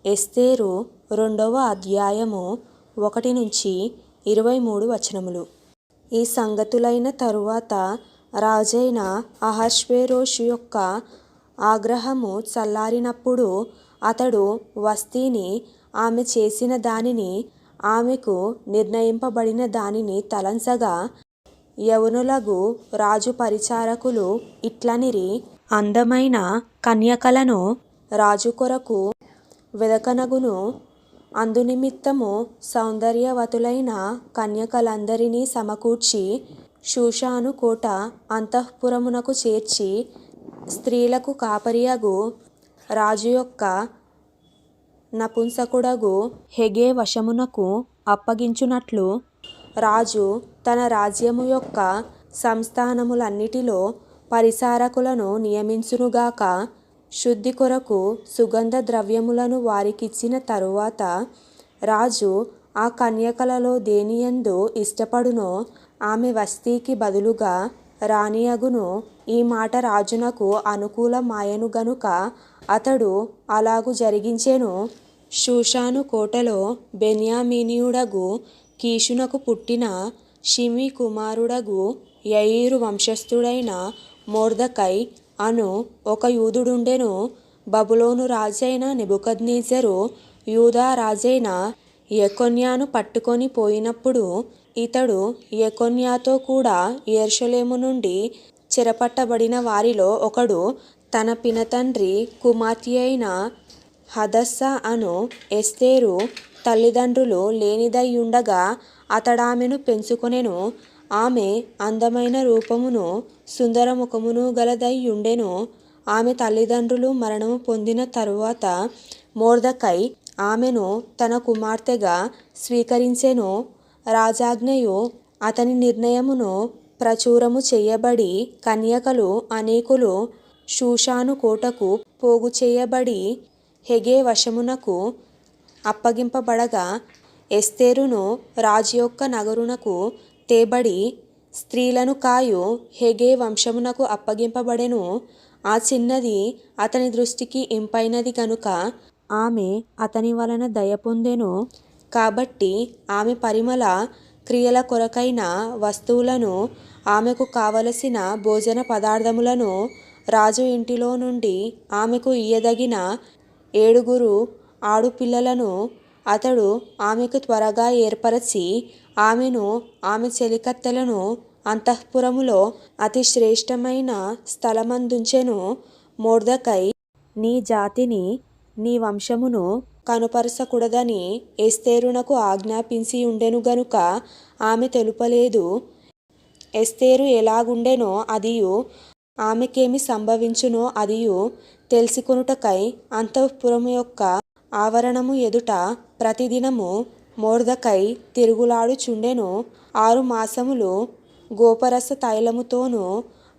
ఎస్తేరు 2వ అధ్యాయము 1-23 వచనములు. ఈ సంగతులైన తరువాత రాజైన అహష్వేరోషు యొక్క ఆగ్రహము చల్లారినప్పుడు అతడు వస్తీని, ఆమె చేసిన దానిని, ఆమెకు నిర్ణయింపబడిన దానిని తలంచగా, యవనులగు రాజు పరిచారకులు ఇట్లనిరి, అందమైన కన్యకలను రాజు కొరకు వెదకనగును. అందునిమిత్తము సౌందర్యవతులైన కన్యకలందరినీ సమకూర్చి షూషాను కోట అంతఃపురమునకు చేర్చి, స్త్రీలకు కాపరియగు రాజు యొక్క నపుంసకుడగు హెగే వశమునకు అప్పగించునట్లు రాజు తన రాజ్యము యొక్క సంస్థానములన్నిటిలో పరిచారకులను నియమించునుగాక. శుద్ధి కొరకు సుగంధ ద్రవ్యములను వారికిచ్చిన తరువాత రాజు ఆ కన్యకలలో దేనియందు ఇష్టపడునో ఆమె వస్తీకి బదులుగా రాణియగును. ఈ మాట రాజునకు అనుకూలమాయెను గనుక అతడు అలాగు జరిగించెను. షూషాను కోటలో బెన్యామీనీయుడగు కీషునకు పుట్టిన షిమీ కుమారుడగు యయీరు వంశస్థుడైన మొర్దెకై అను ఒక యూదుడుండెను. బబులోను రాజైన నెబుకద్నెజరు యూదా రాజైన యెకొన్యాను పట్టుకొని పోయినప్పుడు ఇతడు యెకొన్యాతో కూడా యెరూషలేము నుండి చెరపట్టబడిన వారిలో ఒకడు తన పినతండ్రి కుమార్తెయైన హదస్సా అను ఎస్తేరు తల్లిదండ్రులు లేనిదైయుండగా అతడామెను పెంచుకొనెను. ఆమె అందమైన రూపమును సుందర ముఖమును గలదైయుండెను. ఆమె తల్లిదండ్రులు మరణము పొందిన తరువాత మొర్దెకై ఆమెను తన కుమార్తెగా స్వీకరించెను. రాజాజ్ఞయు అతని నిర్ణయమును ప్రచురము చేయబడి కన్యకలు అనేకులు షూషాను కోటకు పోగు చేయబడి హెగే వశమునకు అప్పగింపబడగా, ఎస్తేరును రాజు యొక్క నగరునకు తేబడి స్త్రీలను కాయు హెగే వంశమునకు అప్పగింపబడెను. ఆ చిన్నది అతని దృష్టికి ఇంపైనది గనుక ఆమె అతని వలన దయ పొందెను. కాబట్టి ఆమె పరిమళ క్రియల కొరకైన వస్తువులను, ఆమెకు కావలసిన భోజన పదార్థములను రాజు ఇంటిలో నుండి ఆమెకు ఇయ్యదగిన 7 ఆడుపిల్లలను అతడు ఆమెకు త్వరగా ఏర్పరచి, ఆమెను ఆమె చెలికత్తెలను అంతఃపురములో అతి శ్రేష్టమైన స్థలమందుంచెను. మొర్దెకై నీ జాతిని, నీ వంశమును కనుపరచకూడదని ఎస్తేరునకు ఆజ్ఞాపించియుండెను గనుక ఆమె తెలుపలేదు. ఎస్తేరు ఎలాగుండెనో అదియు, ఆమెకేమి సంభవించునో అదియు తెలిసికొనుటకై అంతఃపురము యొక్క ఆవరణము ఎదుట ప్రతిదినము మొర్దెకై తిరుగులాడుచుండెను. 6 మాసములు గోపరస తైలముతోనూ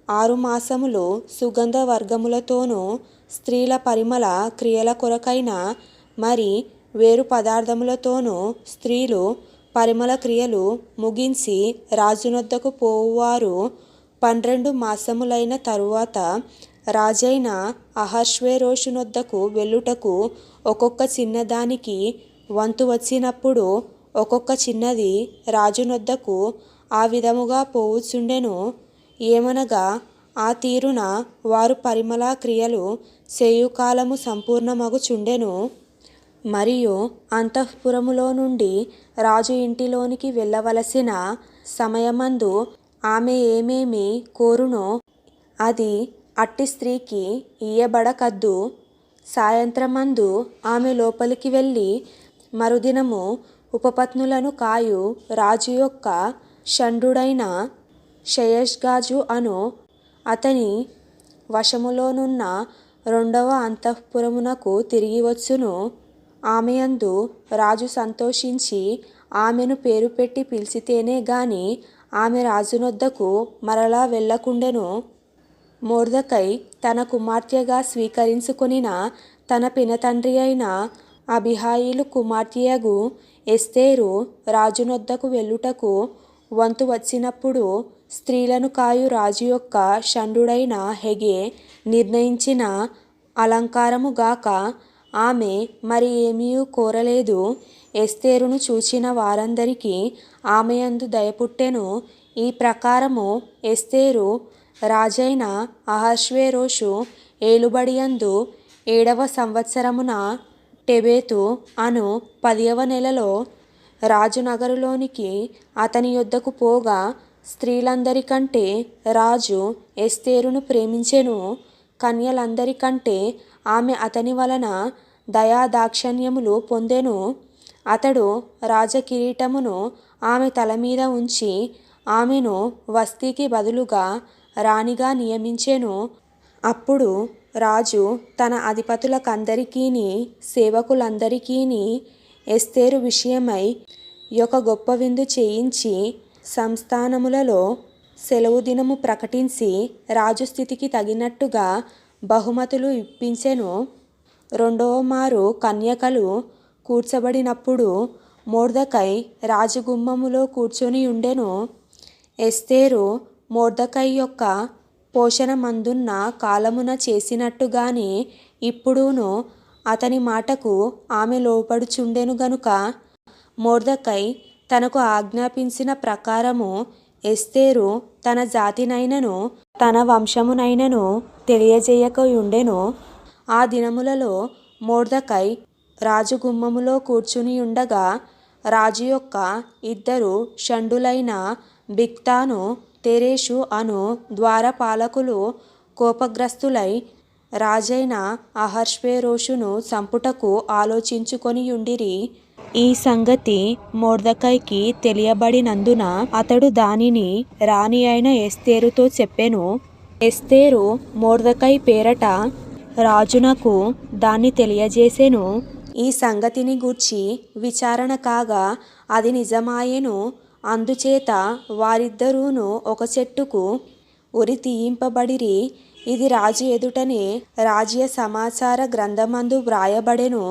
6 మాసములు సుగంధ వర్గములతోనూ స్త్రీల పరిమళ క్రియల కొరకైన మరి వేరు పదార్థములతోనూ స్త్రీలు పరిమళ క్రియలు ముగించి రాజునొద్దకు పోవువారు 12 మాసములైన తరువాత రాజైన అహష్వేరోషునొద్దకు వెళ్ళుటకు ఒక్కొక్క చిన్నదానికి వంతు వచ్చినప్పుడు ఒక్కొక్క చిన్నది రాజునొద్దకు ఆ విధముగా పోవుచుండెను. ఏమనగా ఆ తీరున వారు పరిమళ క్రియలు చేయుకాలము సంపూర్ణమగుచుండెను. మరియు అంతఃపురములో నుండి రాజు ఇంటిలోనికి వెళ్ళవలసిన సమయమందు ఆమె ఏమేమి కోరునో అది అట్టి స్త్రీకి ఇయ్యబడకద్దు. సాయంత్రమందు ఆమె లోపలికి వెళ్ళి మరుదినము ఉపపత్నులను కాయు రాజు యొక్క షండుడైన షయష్గాజు అను అతని వశములోనున్న 2వ అంతఃపురమునకు తిరిగి వచ్చును. ఆమెయందు రాజు సంతోషించి ఆమెను పేరు పెట్టి పిలిచితేనే గాని ఆమె రాజునొద్దకు మరలా వెళ్ళకుండెను. మొర్దెకై తన కుమార్తెగా స్వీకరించుకొనిన తన పినతండ్రి అయిన అబీహాయిలు కుమార్తెయగు ఎస్తేరు రాజునొద్దకు వెళ్ళుటకు వంతు వచ్చినప్పుడు స్త్రీలను కాయు రాజు యొక్క షండుడైన హెగే నిర్ణయించిన అలంకారము గాక ఆమె మరి ఏమీ కోరలేదు. ఎస్తేరును చూచిన వారందరికీ ఆమె యందు దయపుట్టెను. ఈ ప్రకారము ఎస్తేరు రాజైన అహష్వేరోషు ఏలుబడియందు 7వ సంవత్సరమున టెబెతు అను 10వ నెలలో రాజు నగరులోనికి అతని యొద్దకు పోగా, స్త్రీలందరికంటే రాజు ఎస్తేరును ప్రేమించెను. కన్యలందరికంటే ఆమె అతని వలన దయాదాక్షిణ్యములు పొందెను. అతడు రాజకిరీటమును ఆమె తల మీద ఉంచి ఆమెను వస్తీకి బదులుగా రాణిగా నియమించెను. అప్పుడు రాజు తన అధిపతులకందరికీని సేవకులందరికీని ఎస్తేరు విషయమై ఒక గొప్ప విందు చేయించి సంస్థానములలో సెలవు దినము ప్రకటించి రాజు స్థితికి తగినట్టుగా బహుమతులు ఇప్పించెను. 2వ మారు కన్యకలు కూర్చబడినప్పుడు మొర్దెకై రాజగుమ్మములో కూర్చొని ఉండెను. ఎస్తేరు మొర్దెకై యొక్క పోషణమందున్న కాలమున చేసినట్టుగానే ఇప్పుడును అతని మాటకు ఆమె లోబడుచుండెను గనుక, మొర్దెకై తనకు ఆజ్ఞాపించిన ప్రకారము ఎస్తేరు తన జాతినైనను తన వంశమునైనను తెలియజేయకయుండెను. ఆ దినములలో మొర్దెకై రాజగుమ్మములో కూర్చుని ఉండగా, రాజు యొక్క 2 షండులైన బిగ్తాను తెరెషు అను ద్వారపాలకులు కోపగ్రస్తులై రాజైన అహష్వేరోషును చంపుటకు ఆలోచించుకొనియుండిరి. ఈ సంగతి మొర్దెకైకి తెలియబడినందున అతడు దానిని రాణి అయిన ఎస్తేరుతో చెప్పెను. ఎస్తేరు మొర్దెకై పేరట రాజునకు దాన్ని తెలియజేసెను. ఈ సంగతిని గూర్చి విచారణ కాగా అది నిజమాయెను. అందుచేత వారిద్దరూను ఒక చెట్టుకు ఉరి తీయింపబడిరి. ఇది రాజు ఎదుటనే రాజ్య సమాచార గ్రంథమందు వ్రాయబడెను.